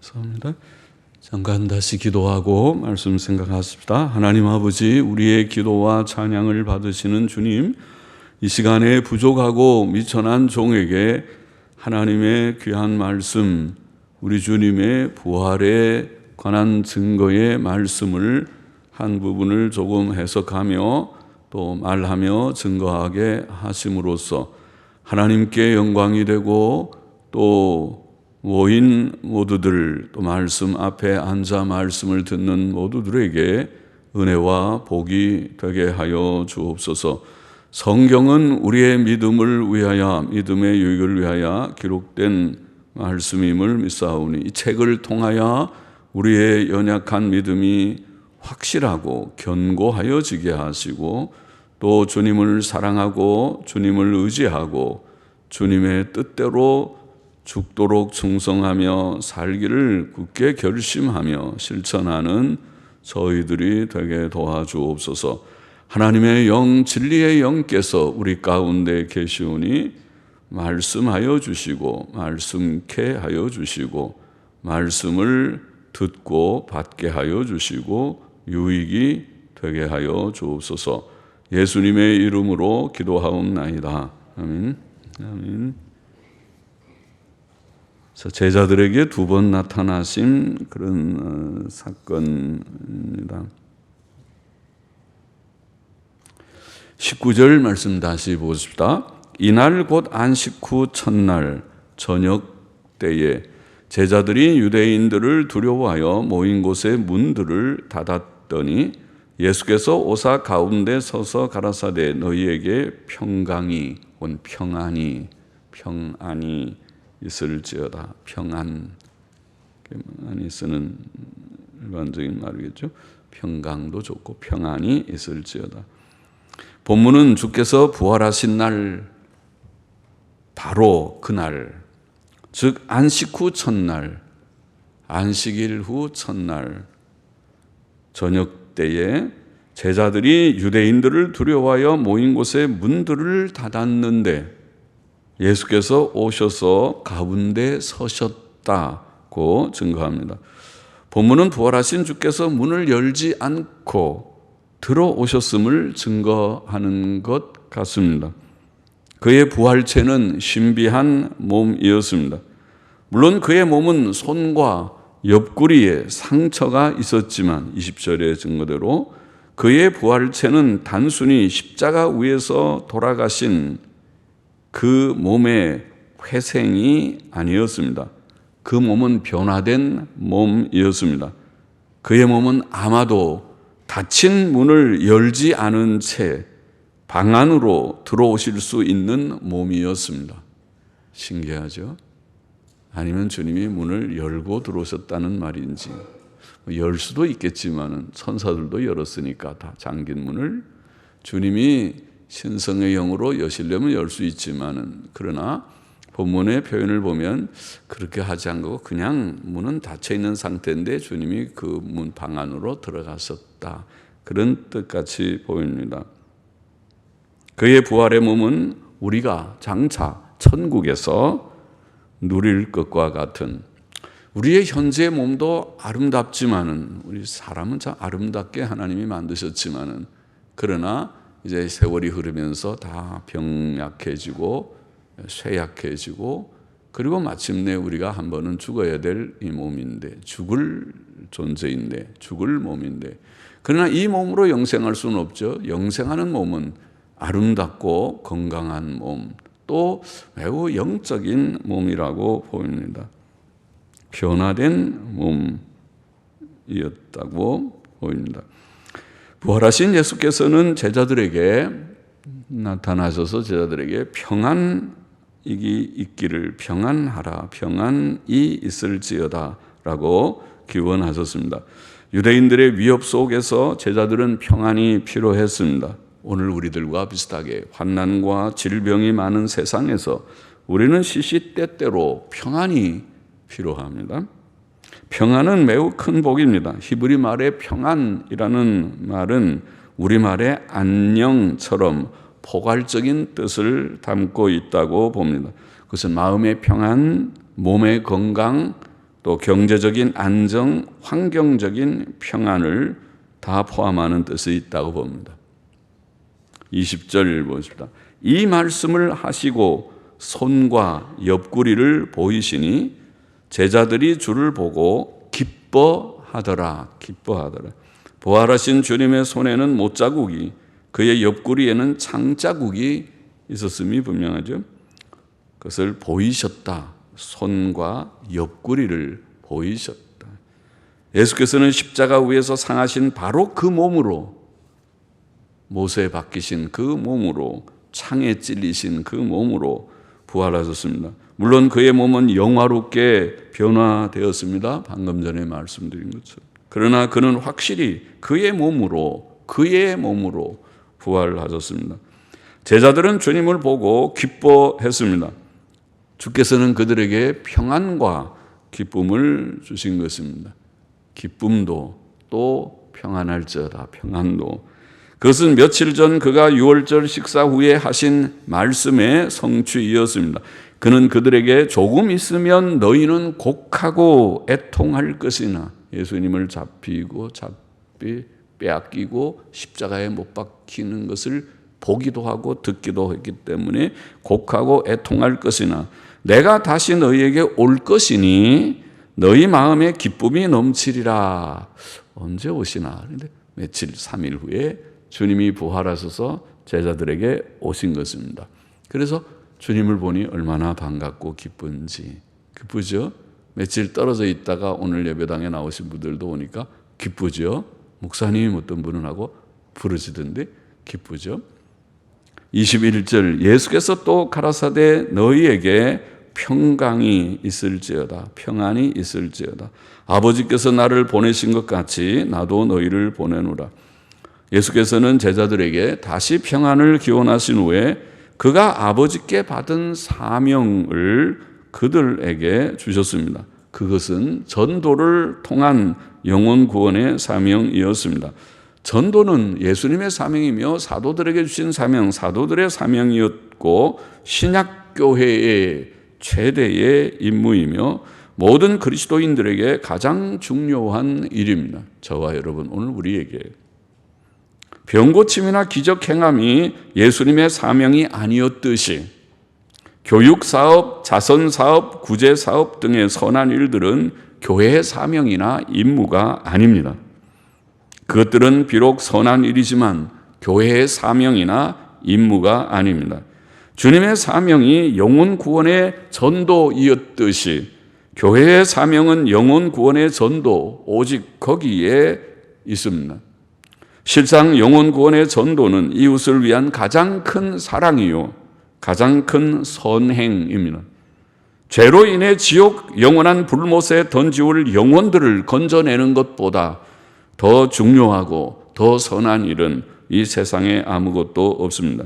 감사합니다. 잠깐 다시 기도하고 말씀 생각하십시다. 하나님 아버지, 우리의 기도와 찬양을 받으시는 주님, 이 시간에 부족하고 미천한 종에게 하나님의 귀한 말씀, 우리 주님의 부활에 관한 증거의 말씀을 한 부분을 조금 해석하며 또 말하며 증거하게 하심으로써 하나님께 영광이 되고 또 모인 모두들, 또 말씀 앞에 앉아 말씀을 듣는 모두들에게 은혜와 복이 되게 하여 주옵소서. 성경은 우리의 믿음을 위하여, 믿음의 유익을 위하여 기록된 말씀임을 믿사오니 이 책을 통하여 우리의 연약한 믿음이 확실하고 견고하여지게 하시고 또 주님을 사랑하고 주님을 의지하고 주님의 뜻대로 죽도록 충성하며 살기를 굳게 결심하며 실천하는 저희들이 되게 도와주옵소서. 하나님의 영, 진리의 영께서 우리 가운데 계시오니 말씀하여 주시고 말씀케 하여 주시고 말씀을 듣고 받게 하여 주시고 유익이 되게 하여 주옵소서. 예수님의 이름으로 기도하옵나이다. 아멘. 아멘. 제자들에게 두 번 나타나신 그런 사건입니다. 19절 말씀 다시 보십시다. 이날 곧 안식 후 첫날 저녁 때에 제자들이 유대인들을 두려워하여 모인 곳의 문들을 닫았더니 예수께서 오사 가운데 서서 가라사대 너희에게 평강이 온 평안이 있을지어다. 평안이 쓰는 일반적인 말이겠죠. 평강도 좋고 평안이 있을지어다. 본문은 주께서 부활하신 날 바로 그날, 즉 안식 후 첫날, 안식일 후 첫날 저녁 때에 제자들이 유대인들을 두려워하여 모인 곳에 문들을 닫았는데 예수께서 오셔서 가운데 서셨다고 증거합니다. 본문은 부활하신 주께서 문을 열지 않고 들어오셨음을 증거하는 것 같습니다. 그의 부활체는 신비한 몸이었습니다. 물론 그의 몸은 손과 옆구리에 상처가 있었지만 20절의 증거대로 그의 부활체는 단순히 십자가 위에서 돌아가신 그 몸의 회생이 아니었습니다. 그 몸은 변화된 몸이었습니다. 그의 몸은 아마도 닫힌 문을 열지 않은 채 방 안으로 들어오실 수 있는 몸이었습니다. 신기하죠? 아니면 주님이 문을 열고 들어오셨다는 말인지, 열 수도 있겠지만 천사들도 열었으니까 다 잠긴 문을 주님이 신성의 영으로 여시려면 열 수 있지만은, 그러나 본문의 표현을 보면 그렇게 하지 않고 그냥 문은 닫혀 있는 상태인데 주님이 그 문 방 안으로 들어가셨다, 그런 뜻같이 보입니다. 그의 부활의 몸은 우리가 장차 천국에서 누릴 것과 같은, 우리의 현재 몸도 아름답지만은, 우리 사람은 참 아름답게 하나님이 만드셨지만은, 그러나 이제 세월이 흐르면서 다 병약해지고 쇠약해지고, 그리고 마침내 우리가 한 번은 죽어야 될 이 몸인데, 죽을 존재인데, 죽을 몸인데, 그러나 이 몸으로 영생할 수는 없죠. 영생하는 몸은 아름답고 건강한 몸, 또 매우 영적인 몸이라고 보입니다. 변화된 몸이었다고 보입니다. 부활하신 예수께서는 제자들에게 나타나셔서 제자들에게 평안이 있기를, 평안하라, 평안이 있을지어다 라고 기원하셨습니다. 유대인들의 위협 속에서 제자들은 평안이 필요했습니다. 오늘 우리들과 비슷하게 환난과 질병이 많은 세상에서 우리는 시시때때로 평안이 필요합니다. 평안은 매우 큰 복입니다. 히브리 말의 평안이라는 말은 우리말의 안녕처럼 포괄적인 뜻을 담고 있다고 봅니다. 그것은 마음의 평안, 몸의 건강, 또 경제적인 안정, 환경적인 평안을 다 포함하는 뜻이 있다고 봅니다. 20절 보십시다. 이 말씀을 하시고 손과 옆구리를 보이시니 제자들이 주를 보고 기뻐하더라. 부활하신 주님의 손에는 못자국이, 그의 옆구리에는 창자국이 있었음이 분명하죠. 그것을 보이셨다. 손과 옆구리를 보이셨다. 예수께서는 십자가 위에서 상하신 바로 그 몸으로, 못에 박히신 그 몸으로, 창에 찔리신 그 몸으로 부활하셨습니다. 물론 그의 몸은 영화롭게 변화되었습니다. 방금 전에 말씀드린 것처럼. 그러나 그는 확실히 그의 몸으로 부활하셨습니다. 제자들은 주님을 보고 기뻐했습니다. 주께서는 그들에게 평안과 기쁨을 주신 것입니다. 기쁨도 또 평안할지어다. 평안도. 그것은 며칠 전 그가 유월절 식사 후에 하신 말씀의 성취이었습니다. 그는 그들에게 조금 있으면 너희는 곡하고 애통할 것이나, 예수님을 빼앗기고 십자가에 못 박히는 것을 보기도 하고 듣기도 했기 때문에 곡하고 애통할 것이나 내가 다시 너희에게 올 것이니 너희 마음에 기쁨이 넘치리라. 언제 오시나? 그런데 며칠 3일 후에 주님이 부활하셔서 제자들에게 오신 것입니다. 그래서 주님을 보니 얼마나 반갑고 기쁜지. 기쁘죠? 며칠 떨어져 있다가 오늘 예배당에 나오신 분들도 오니까 기쁘죠? 목사님 어떤 분은 하고 부르시던데 기쁘죠? 21절 예수께서 또 가라사대 너희에게 평강이 있을지어다. 평안이 있을지어다. 아버지께서 나를 보내신 것 같이 나도 너희를 보내노라. 예수께서는 제자들에게 다시 평안을 기원하신 후에 그가 아버지께 받은 사명을 그들에게 주셨습니다. 그것은 전도를 통한 영혼 구원의 사명이었습니다. 전도는 예수님의 사명이며 사도들에게 주신 사명, 사도들의 사명이었고 신약교회의 최대의 임무이며 모든 그리스도인들에게 가장 중요한 일입니다. 저와 여러분, 오늘 우리에게 병고침이나 기적 행함이 예수님의 사명이 아니었듯이 교육사업, 자선사업, 구제사업 등의 선한 일들은 교회의 사명이나 임무가 아닙니다. 그것들은 비록 선한 일이지만 교회의 사명이나 임무가 아닙니다. 주님의 사명이 영혼 구원의 전도이었듯이 교회의 사명은 영혼 구원의 전도, 오직 거기에 있습니다. 실상 영혼 구원의 전도는 이웃을 위한 가장 큰 사랑이요, 가장 큰 선행입니다. 죄로 인해 지옥 영원한 불못에 던지올 영혼들을 건져내는 것보다 더 중요하고 더 선한 일은 이 세상에 아무것도 없습니다.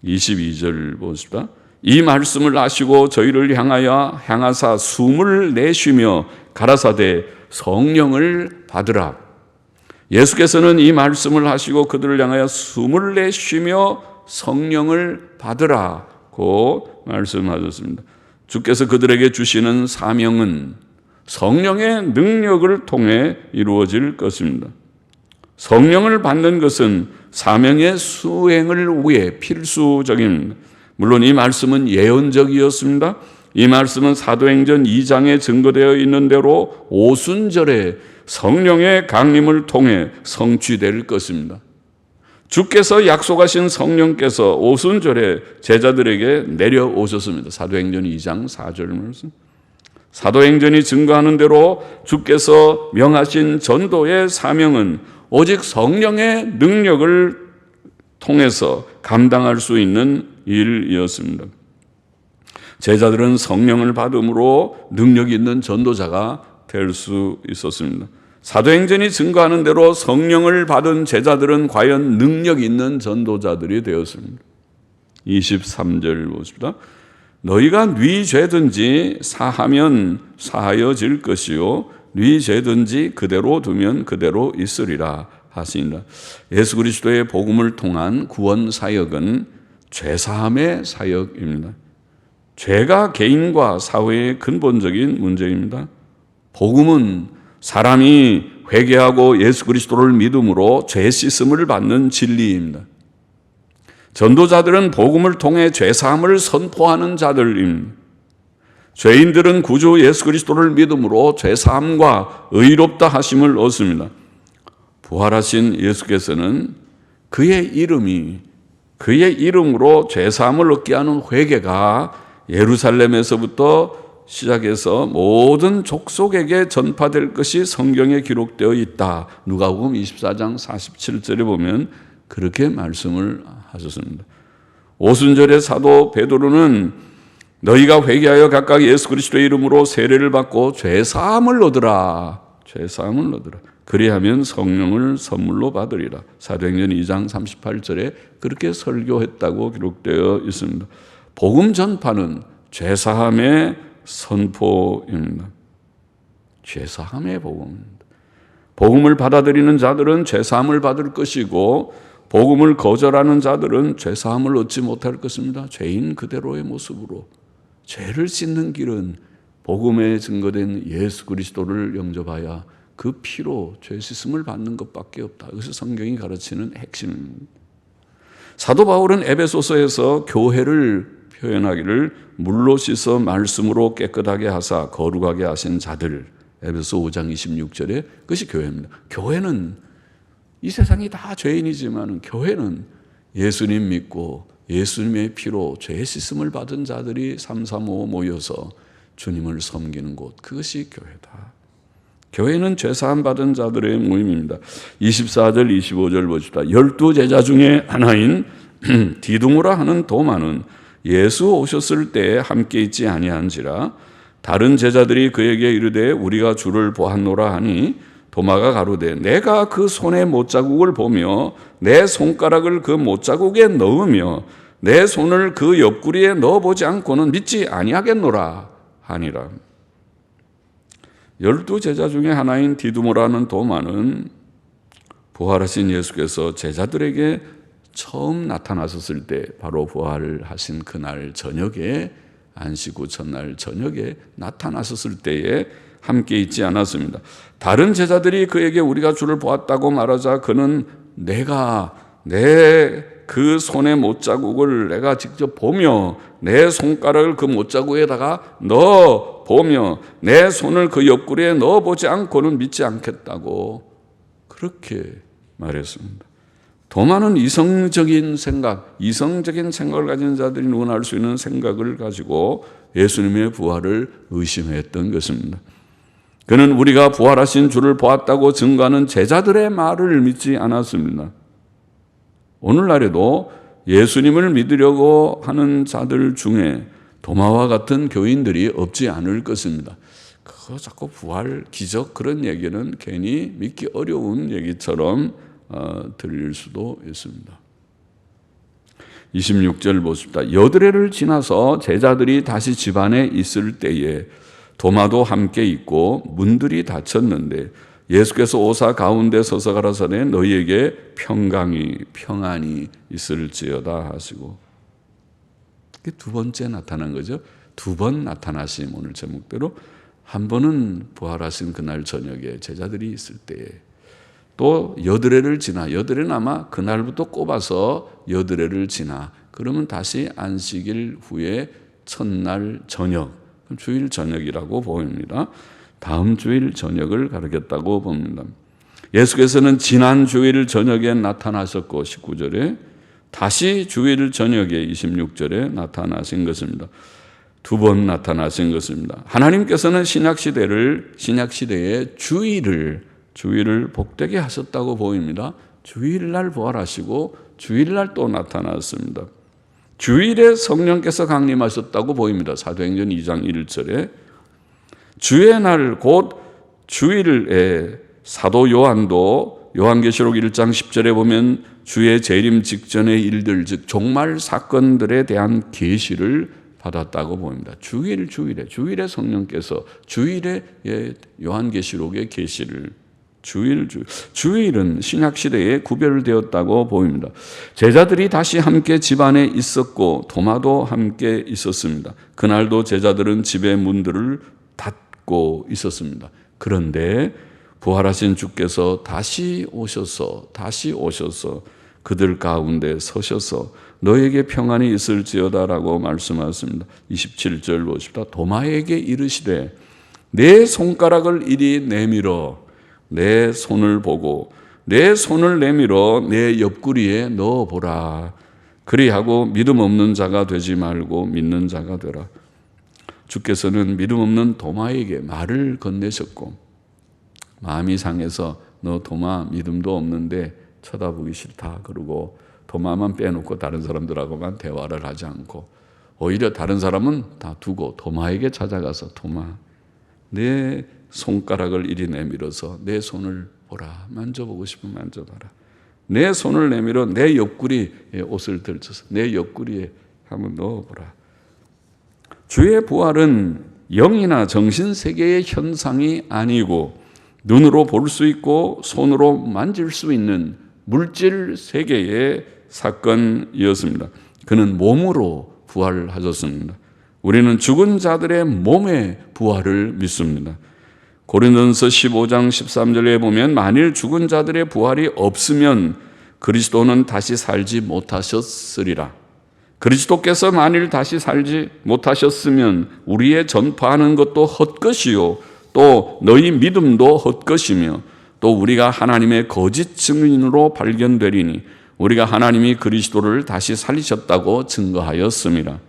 22절 보십시다. 이 말씀을 아시고 저희를 향하사 숨을 내쉬며 가라사대 성령을 받으라. 예수께서는 이 말씀을 하시고 그들을 향하여 숨을 내쉬며 성령을 받으라고 말씀하셨습니다. 주께서 그들에게 주시는 사명은 성령의 능력을 통해 이루어질 것입니다. 성령을 받는 것은 사명의 수행을 위해 필수적입니다. 물론 이 말씀은 예언적이었습니다. 이 말씀은 사도행전 2장에 증거되어 있는 대로 오순절에 성령의 강림을 통해 성취될 것입니다. 주께서 약속하신 성령께서 오순절에 제자들에게 내려오셨습니다. 사도행전 2장 4절 말씀. 사도행전이 증거하는 대로 주께서 명하신 전도의 사명은 오직 성령의 능력을 통해서 감당할 수 있는 일이었습니다. 제자들은 성령을 받음으로 능력 있는 전도자가 될 수 있었습니다. 사도행전이 증거하는 대로 성령을 받은 제자들은 과연 능력 있는 전도자들이 되었습니다. 23절 보십시다. 너희가 네 죄든지 사하면 사하여질 것이요 네 죄든지 그대로 두면 그대로 있으리라 하시니라. 예수 그리스도의 복음을 통한 구원 사역은 죄사함의 사역입니다. 죄가 개인과 사회의 근본적인 문제입니다. 복음은 사람이 회개하고 예수 그리스도를 믿음으로 죄 씻음을 받는 진리입니다. 전도자들은 복음을 통해 죄 사함을 선포하는 자들입니다. 죄인들은 구주 예수 그리스도를 믿음으로 죄 사함과 의롭다 하심을 얻습니다. 부활하신 예수께서는 그의 이름으로 죄 사함을 얻게 하는 회개가 예루살렘에서부터 시작해서 모든 족속에게 전파될 것이 성경에 기록되어 있다. 누가복음 24장 47절에 보면 그렇게 말씀을 하셨습니다. 오순절의 사도 베드로는 너희가 회개하여 각각 예수 그리스도의 이름으로 세례를 받고 죄 사함을 얻으라. 죄 사함을 얻으라. 그리하면 성령을 선물로 받으리라. 사도행전 2장 38절에 그렇게 설교했다고 기록되어 있습니다. 복음 전파는 죄 사함의 선포입니다. 죄 사함의 복음입니다. 복음을 받아들이는 자들은 죄 사함을 받을 것이고 복음을 거절하는 자들은 죄 사함을 얻지 못할 것입니다. 죄인 그대로의 모습으로 죄를 씻는 길은 복음에 증거된 예수 그리스도를 영접하여 그 피로 죄 씻음을 받는 것밖에 없다. 이것이 성경이 가르치는 핵심입니다. 사도 바울은 에베소서에서 교회를 표현하기를 물로 씻어 말씀으로 깨끗하게 하사 거룩하게 하신 자들, 에베소 5장 26절에 그것이 교회입니다. 교회는 이 세상이 다 죄인이지만 교회는 예수님 믿고 예수님의 피로 죄 씻음을 받은 자들이 335 모여서 주님을 섬기는 곳, 그것이 교회다. 교회는 죄사함 받은 자들의 모임입니다. 24절 25절 보십시다. 12제자 중에 하나인 디두모라 하는 도마는 예수 오셨을 때에 함께 있지 아니한지라 다른 제자들이 그에게 이르되 우리가 주를 보았노라 하니 도마가 가로되 내가 그 손의 못자국을 보며 내 손가락을 그 못자국에 넣으며 내 손을 그 옆구리에 넣어보지 않고는 믿지 아니하겠노라 하니라. 12제자 중에 하나인 디두모라는 도마는 부활하신 예수께서 제자들에게 처음 나타나셨을 때 바로 부활하신 그날 저녁에 안식 후 첫날 저녁에 나타나셨을 때에 함께 있지 않았습니다. 다른 제자들이 그에게 우리가 주를 보았다고 말하자 그는 내가 내 그 손의 못자국을 내가 직접 보며 내 손가락을 그 못자국에다가 넣어 보며 내 손을 그 옆구리에 넣어보지 않고는 믿지 않겠다고 그렇게 말했습니다. 도마는 이성적인 생각을 가진 자들이 누구나 할 수 있는 생각을 가지고 예수님의 부활을 의심했던 것입니다. 그는 우리가 부활하신 주를 보았다고 증거하는 제자들의 말을 믿지 않았습니다. 오늘날에도 예수님을 믿으려고 하는 자들 중에 도마와 같은 교인들이 없지 않을 것입니다. 그거 자꾸 부활, 기적 그런 얘기는 괜히 믿기 어려운 얘기처럼 들릴 수도 있습니다. 26절 보십시다. 여드레를 지나서 제자들이 다시 집안에 있을 때에 도마도 함께 있고 문들이 닫혔는데 예수께서 오사 가운데 서서 가라사대 너희에게 평안이 있을지어다 하시고 이게 두 번째 나타난 거죠. 두 번 나타나심. 오늘 제목대로 한 번은 부활하신 그날 저녁에 제자들이 있을 때에 또 여드레를 지나 여드레는 아마 그날부터 꼽아서 여드레를 지나 그러면 다시 안식일 후에 첫날 저녁 주일 저녁이라고 보입니다. 다음 주일 저녁을 가르쳤다고 봅니다. 예수께서는 지난 주일 저녁에 나타나셨고 19절에 다시 주일 저녁에 26절에 나타나신 것입니다. 두 번 나타나신 것입니다. 하나님께서는 신약시대의 주일을 복되게 하셨다고 보입니다. 주일날 부활하시고 주일날 또 나타났습니다. 주일에 성령께서 강림하셨다고 보입니다. 사도행전 2장 1절에 주의 날 곧 주일에 사도 요한도 요한계시록 1장 10절에 보면 주의 재림 직전의 일들 즉 종말 사건들에 대한 계시를 받았다고 보입니다. 주일에 성령께서 주일에 요한계시록의 계시를 주일은 신약시대에 구별되었다고 보입니다. 제자들이 다시 함께 집안에 있었고 도마도 함께 있었습니다. 그날도 제자들은 집의 문들을 닫고 믿고 있었습니다. 그런데 부활하신 주께서 다시 오셔서 그들 가운데 서셔서 너에게 평안이 있을지어다라고 말씀하셨습니다. 27절 보십시다. 도마에게 이르시되 내 손가락을 이리 내밀어 내 손을 보고 내 손을 내밀어 내 옆구리에 넣어보라. 그리하고 믿음 없는 자가 되지 말고 믿는 자가 되라. 주께서는 믿음 없는 도마에게 말을 건네셨고 마음이 상해서 너 도마 믿음도 없는데 쳐다보기 싫다 그러고 도마만 빼놓고 다른 사람들하고만 대화를 하지 않고 오히려 다른 사람은 다 두고 도마에게 찾아가서 도마 내 손가락을 이리 내밀어서 내 손을 보라. 만져보고 싶으면 만져봐라. 내 손을 내밀어 내 옆구리에 옷을 들쳐서 내 옆구리에 한번 넣어보라. 주의 부활은 영이나 정신세계의 현상이 아니고 눈으로 볼 수 있고 손으로 만질 수 있는 물질 세계의 사건이었습니다. 그는 몸으로 부활하셨습니다. 우리는 죽은 자들의 몸의 부활을 믿습니다. 고린도전서 15장 13절에 보면 만일 죽은 자들의 부활이 없으면 그리스도는 다시 살지 못하셨으리라. 그리스도께서 만일 다시 살지 못하셨으면 우리의 전파하는 것도 헛것이요 또 너희 믿음도 헛것이며 또 우리가 하나님의 거짓 증인으로 발견되리니 우리가 하나님이 그리스도를 다시 살리셨다고 증거하였습니다.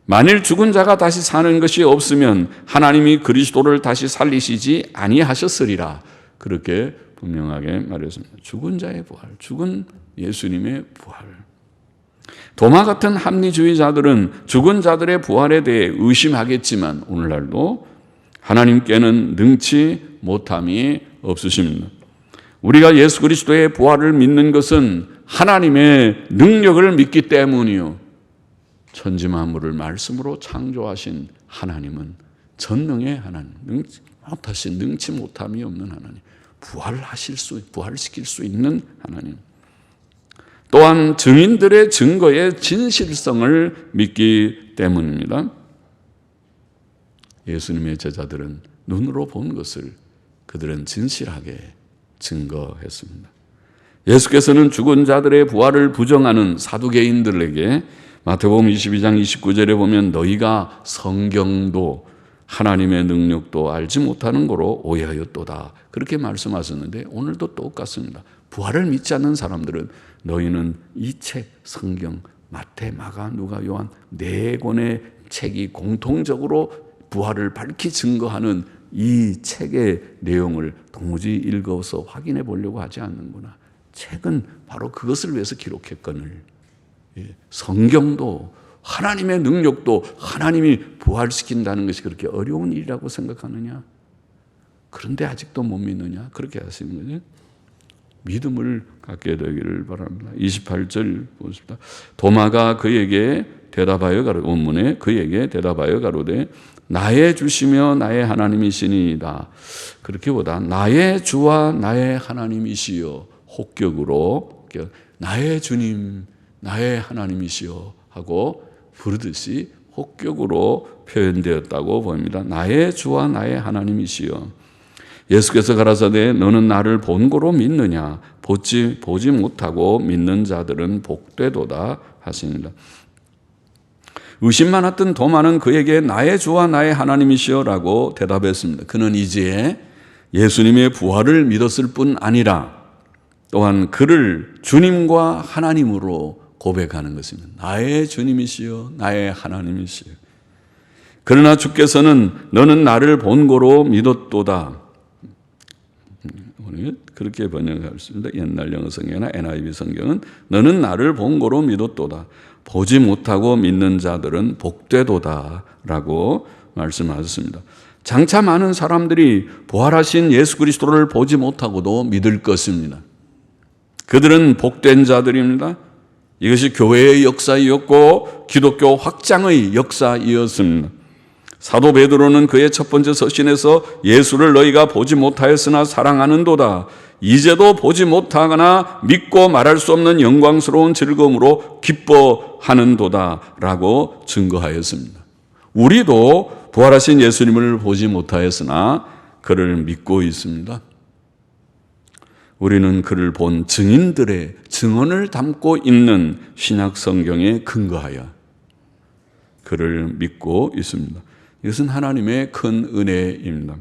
만일 죽은 자가 다시 사는 것이 없으면 하나님이 그리스도를 다시 살리시지 아니하셨으리라. 그렇게 분명하게 말했습니다. 죽은 자의 부활, 죽은 예수님의 부활. 도마 같은 합리주의자들은 죽은 자들의 부활에 대해 의심하겠지만 오늘날도 하나님께는 능치 못함이 없으십니다. 우리가 예수 그리스도의 부활을 믿는 것은 하나님의 능력을 믿기 때문이요. 천지 만물을 말씀으로 창조하신 하나님은 전능의 하나님, 능치 못함이 없는 하나님, 부활시킬 수 있는 하나님. 또한 증인들의 증거의 진실성을 믿기 때문입니다. 예수님의 제자들은 눈으로 본 것을 그들은 진실하게 증거했습니다. 예수께서는 죽은 자들의 부활을 부정하는 사두개인들에게 마태복음 22장 29절에 보면 너희가 성경도 하나님의 능력도 알지 못하는 거로 오해하였도다. 그렇게 말씀하셨는데 오늘도 똑같습니다. 부활을 믿지 않는 사람들은 너희는 이 책, 성경, 마태, 마가, 누가, 요한 네 권의 책이 공통적으로 부활을 밝히 증거하는 이 책의 내용을 도무지 읽어서 확인해 보려고 하지 않는구나. 책은 바로 그것을 위해서 기록했거늘. 성경도 하나님의 능력도 하나님이 부활시킨다는 것이 그렇게 어려운 일이라고 생각하느냐? 그런데 아직도 못 믿느냐? 그렇게 하시는 거죠. 믿음을 갖게 되기를 바랍니다. 28절 보십시다. 도마가 그에게 대답하여 가로되 원문에 그에게 대답하여 가로되 나의 주시며 나의 하나님이시니이다. 그렇게보다 나의 주와 나의 하나님이시여 혹격으로 나의 주님 나의 하나님이시여 하고 부르듯이 혹격으로 표현되었다고 보입니다. 나의 주와 나의 하나님이시여. 예수께서 가라사대 너는 나를 본고로 믿느냐 보지 못하고 믿는 자들은 복되도다 하십니다. 의심 많았던 도마는 그에게 나의 주와 나의 하나님이시여라고 대답했습니다. 그는 이제 예수님의 부활을 믿었을 뿐 아니라 또한 그를 주님과 하나님으로 고백하는 것입니다. 나의 주님이시여 나의 하나님이시여. 그러나 주께서는 너는 나를 본고로 믿었도다. 그렇게 번역했습니다. 옛날 영어 성경이나 NIV 성경은 너는 나를 본고로 믿었도다. 보지 못하고 믿는 자들은 복되도다 라고 말씀하셨습니다. 장차 많은 사람들이 부활하신 예수 그리스도를 보지 못하고도 믿을 것입니다. 그들은 복된 자들입니다. 이것이 교회의 역사이었고 기독교 확장의 역사이었습니다. 사도 베드로는 그의 첫 번째 서신에서 예수를 너희가 보지 못하였으나 사랑하는도다. 이제도 보지 못하거나 믿고 말할 수 없는 영광스러운 즐거움으로 기뻐하는도다 라고 증거하였습니다. 우리도 부활하신 예수님을 보지 못하였으나 그를 믿고 있습니다. 우리는 그를 본 증인들의 증언을 담고 있는 신약 성경에 근거하여 그를 믿고 있습니다. 이것은 하나님의 큰 은혜입니다.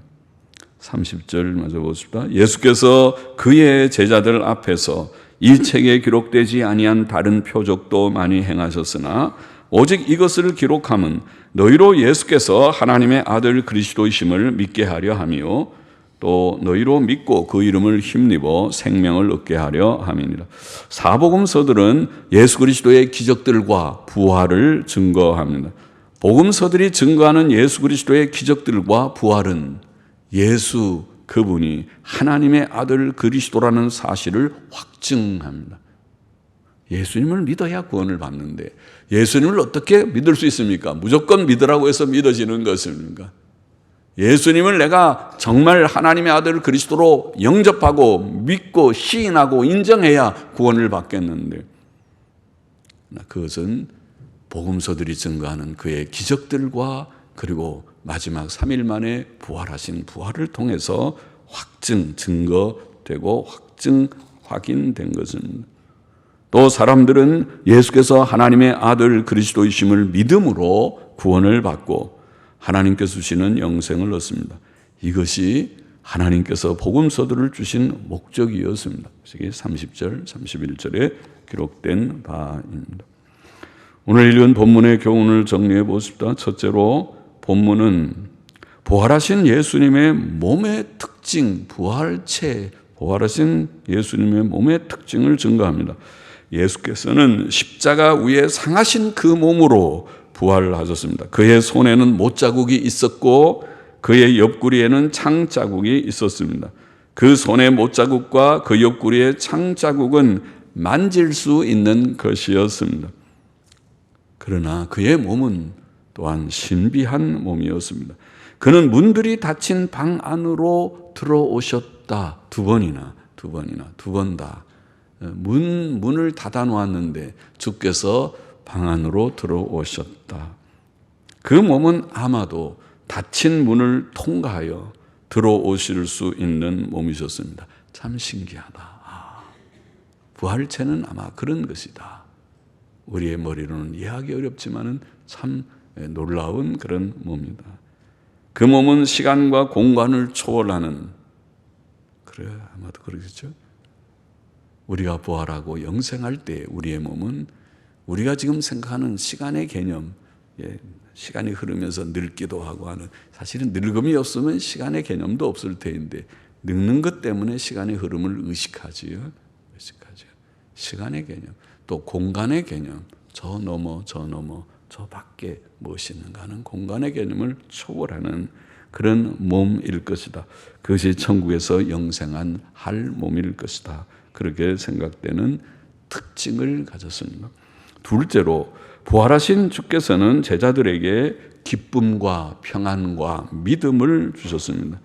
30절 마저 보십시다. 예수께서 그의 제자들 앞에서 이 책에 기록되지 아니한 다른 표적도 많이 행하셨으나 오직 이것을 기록함은 너희로 예수께서 하나님의 아들 그리스도이심을 믿게 하려 함이요 또 너희로 믿고 그 이름을 힘입어 생명을 얻게 하려 함이니라. 사복음서들은 예수 그리스도의 기적들과 부활을 증거합니다. 복음서들이 증거하는 예수 그리스도의 기적들과 부활은 예수 그분이 하나님의 아들 그리스도라는 사실을 확증합니다. 예수님을 믿어야 구원을 받는데 예수님을 어떻게 믿을 수 있습니까? 무조건 믿으라고 해서 믿어지는 것입니까? 예수님을 내가 정말 하나님의 아들 그리스도로 영접하고 믿고 시인하고 인정해야 구원을 받겠는데 그것은 복음서들이 증거하는 그의 기적들과 그리고 마지막 3일 만에 부활하신 부활을 통해서 증거되고 확인된 것입니다. 또 사람들은 예수께서 하나님의 아들 그리스도이심을 믿음으로 구원을 받고 하나님께서 주시는 영생을 얻습니다. 이것이 하나님께서 복음서들을 주신 목적이었습니다. 30절, 31절에 기록된 바입니다. 오늘 읽은 본문의 교훈을 정리해 보십시다. 첫째로 본문은 부활하신 예수님의 몸의 특징, 부활하신 예수님의 몸의 특징을 증거합니다. 예수께서는 십자가 위에 상하신 그 몸으로 부활하셨습니다. 그의 손에는 못자국이 있었고 그의 옆구리에는 창자국이 있었습니다. 그 손의 못자국과 그 옆구리의 창자국은 만질 수 있는 것이었습니다. 그러나 그의 몸은 또한 신비한 몸이었습니다. 그는 문들이 닫힌 방 안으로 들어오셨다. 두 번 다. 문을 닫아 놓았는데 주께서 방 안으로 들어오셨다. 그 몸은 아마도 닫힌 문을 통과하여 들어오실 수 있는 몸이셨습니다. 참 신기하다. 부활체는 아마 그런 것이다. 우리의 머리로는 이해하기 어렵지만은 참 놀라운 그런 몸이다. 그 몸은 시간과 공간을 초월하는, 그래 아마도 그러겠죠. 우리가 부활하고 영생할 때 우리의 몸은 우리가 지금 생각하는 시간의 개념, 시간이 흐르면서 늙기도 하고 하는, 사실은 늙음이 없으면 시간의 개념도 없을 테인데 늙는 것 때문에 시간의 흐름을 의식하지요. 시간의 개념, 또 공간의 개념, 저 넘어 저 밖에 무엇이 있는가 하는 공간의 개념을 초월하는 그런 몸일 것이다. 그것이 천국에서 영생한 할 몸일 것이다. 그렇게 생각되는 특징을 가졌습니다. 둘째로 부활하신 주께서는 제자들에게 기쁨과 평안과 믿음을 주셨습니다.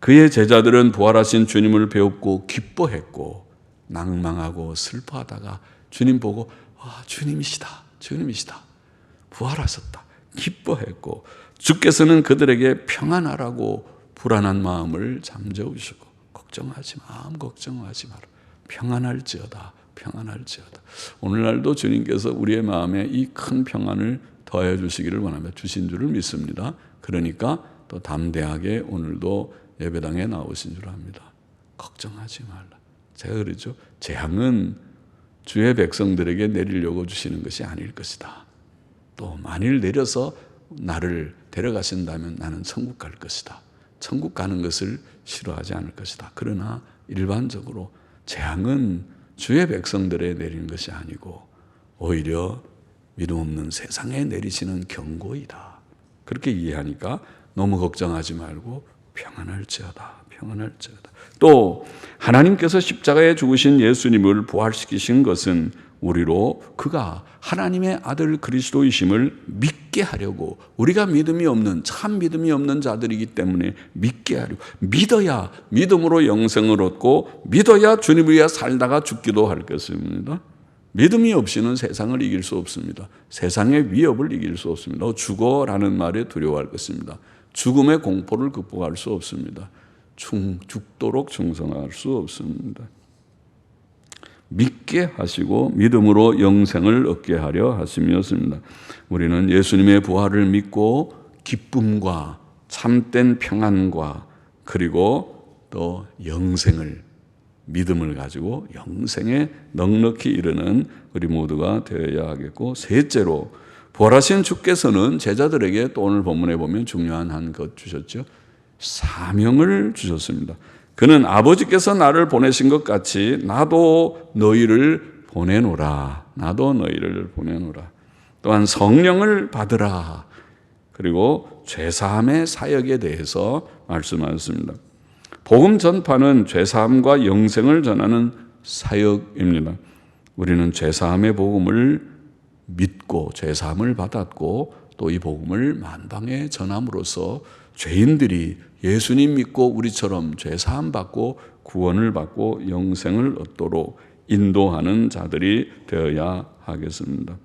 그의 제자들은 부활하신 주님을 배웠고 기뻐했고 낭망하고 슬퍼하다가 주님 보고 주님이시다 부활하셨다 기뻐했고, 주께서는 그들에게 평안하라고 불안한 마음을 잠재우시고 걱정하지 마라 평안할지어다. 오늘날도 주님께서 우리의 마음에 이 큰 평안을 더해 주시기를 원합니다. 주신 줄을 믿습니다. 그러니까 또 담대하게 오늘도 예배당에 나오신 줄 압니다. 걱정하지 말라. 제가 그러죠. 재앙은 주의 백성들에게 내리려고 주시는 것이 아닐 것이다. 또 만일 내려서 나를 데려가신다면 나는 천국 갈 것이다. 천국 가는 것을 싫어하지 않을 것이다. 그러나 일반적으로 재앙은 주의 백성들에 내리는 것이 아니고 오히려 믿음 없는 세상에 내리시는 경고이다. 그렇게 이해하니까 너무 걱정하지 말고 평안할지어다. 또 하나님께서 십자가에 죽으신 예수님을 부활시키신 것은 우리로 그가 하나님의 아들 그리스도이심을 믿게 하려고, 우리가 믿음이 없는 참 믿음이 없는 자들이기 때문에 믿게 하려고, 믿어야 믿음으로 영생을 얻고 믿어야 주님을 위해 살다가 죽기도 할 것입니다. 믿음이 없이는 세상을 이길 수 없습니다. 세상의 위협을 이길 수 없습니다. 너 죽어라는 말에 두려워할 것입니다. 죽음의 공포를 극복할 수 없습니다. 죽도록 충성할 수 없습니다. 믿게 하시고 믿음으로 영생을 얻게 하려 하심이었습니다. 우리는 예수님의 부활을 믿고 기쁨과 참된 평안과 그리고 또 영생을 믿음을 가지고 영생에 넉넉히 이르는 우리 모두가 되어야 하겠고, 셋째로 부활하신 주께서는 제자들에게 또 오늘 본문에 보면 중요한 한 것 주셨죠. 사명을 주셨습니다. 그는 아버지께서 나를 보내신 것 같이 나도 너희를 보내노라. 나도 너희를 보내노라. 또한 성령을 받으라. 그리고 죄사함의 사역에 대해서 말씀하셨습니다. 복음 전파는 죄사함과 영생을 전하는 사역입니다. 우리는 죄사함의 복음을 믿고 죄사함을 받았고 또 이 복음을 만방에 전함으로써 죄인들이 예수님 믿고 우리처럼 죄사함 받고 구원을 받고 영생을 얻도록 인도하는 자들이 되어야 하겠습니다.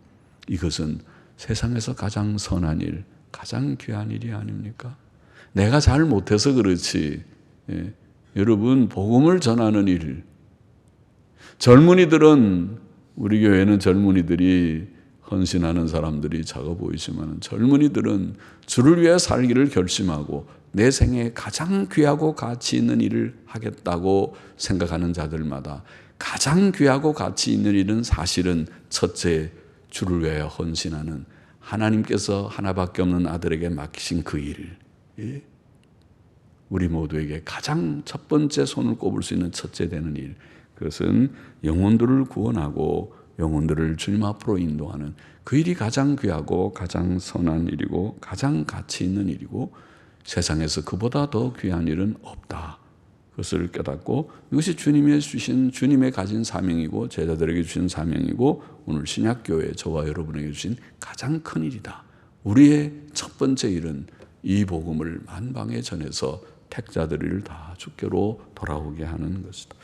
이것은 세상에서 가장 선한 일, 가장 귀한 일이 아닙니까? 내가 잘 못해서 그렇지. 여러분, 복음을 전하는 일, 젊은이들은, 우리 교회는 젊은이들이 헌신하는 사람들이 작아 보이지만 젊은이들은 주를 위해 살기를 결심하고 내 생에 가장 귀하고 가치 있는 일을 하겠다고 생각하는 자들마다 가장 귀하고 가치 있는 일은 사실은 첫째, 주를 위해 헌신하는 하나님께서 하나밖에 없는 아들에게 맡기신 그 일, 우리 모두에게 가장 첫 번째 손을 꼽을 수 있는 첫째 되는 일, 그것은 영혼들을 구원하고 영혼들을 주님 앞으로 인도하는 그 일이 가장 귀하고 가장 선한 일이고 가장 가치 있는 일이고 세상에서 그보다 더 귀한 일은 없다. 그것을 깨닫고 이것이 주님의 가진 사명이고 제자들에게 주신 사명이고 오늘 신약교회 저와 여러분에게 주신 가장 큰 일이다. 우리의 첫 번째 일은 이 복음을 만방에 전해서 택자들을 다 주께로 돌아오게 하는 것이다.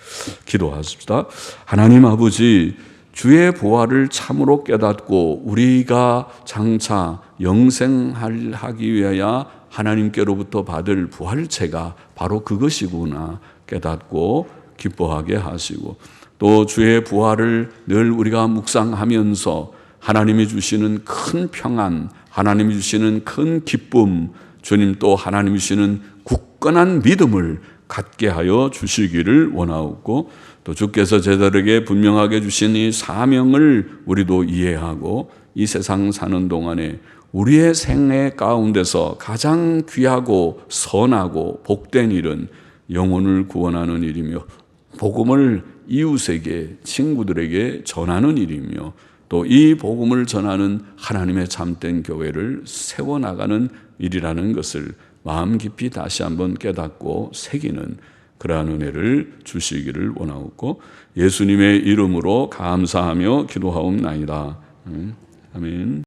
기도하십시다. 하나님 아버지, 주의 부활을 참으로 깨닫고 우리가 장차 영생하기 위하여 하나님께로부터 받을 부활체가 바로 그것이구나 깨닫고 기뻐하게 하시고, 또 주의 부활을 늘 우리가 묵상하면서 하나님이 주시는 큰 평안, 하나님이 주시는 큰 기쁨, 주님 또 하나님이 주시는 굳건한 믿음을 갖게 하여 주시기를 원하옵고, 또 주께서 제자들에게 분명하게 주신 이 사명을 우리도 이해하고 이 세상 사는 동안에 우리의 생애 가운데서 가장 귀하고 선하고 복된 일은 영혼을 구원하는 일이며 복음을 이웃에게, 친구들에게 전하는 일이며 또 이 복음을 전하는 하나님의 참된 교회를 세워나가는 일이라는 것을 마음 깊이 다시 한번 깨닫고 새기는 그러한 은혜를 주시기를 원하옵고 예수님의 이름으로 감사하며 기도하옵나이다. 아멘.